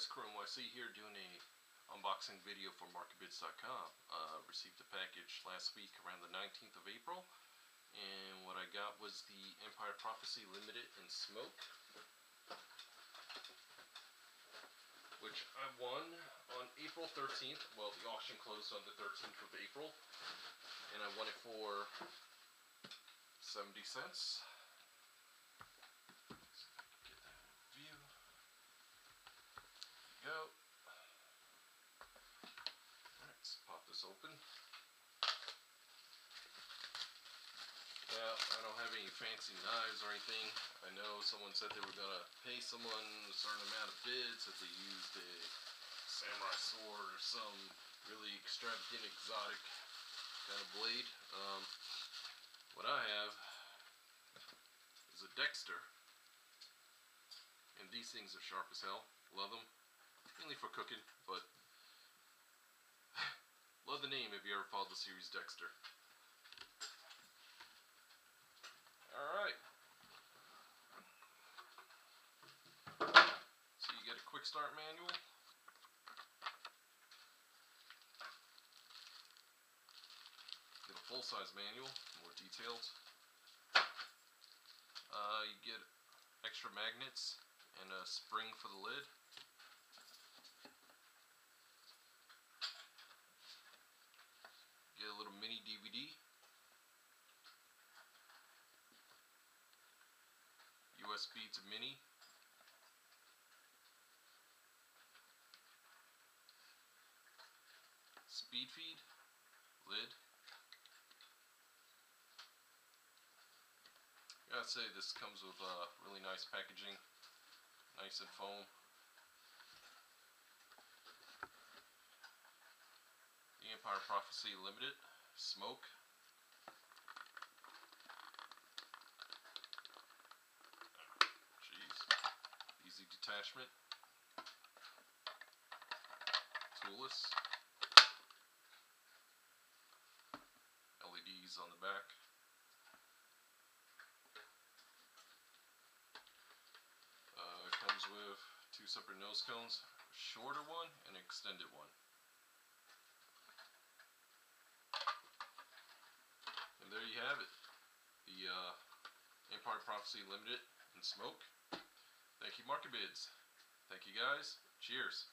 guys, CrewNYC here doing a unboxing video for Markerbids.com. Received a package last week around the 19th of April, and what I got was the Empire Prophecy Limited in smoke, which I won on April 13th. Well, the auction closed on the 13th of April, and I won it for 70 cents. Go. Alright, let's pop this open. Now, I don't have any fancy knives or anything. I know someone said they were going to pay someone a certain amount of bids if they used a samurai sword or some really extravagant, exotic kind of blade. What I have is a Dexter, and these things are sharp as hell. Love them. Mainly for cooking, but love the name if you ever followed the series Dexter. Alright. So you get a quick start manual. Get a full-size manual, more detailed. You get extra magnets and a spring for the lid. Get a little mini DVD, USB to mini, speed feed, lid. I gotta say, this comes with really nice packaging, nice and foam. The Empire Prophecy Limited smoke. Jeez. Easy detachment. Toolless. LEDs on the back. It comes with two separate nose cones, a shorter one and an extended one. And there you have it, the Empire Prophecy Limited in smoke. Thank you, Markerbids. Thank you, guys. Cheers.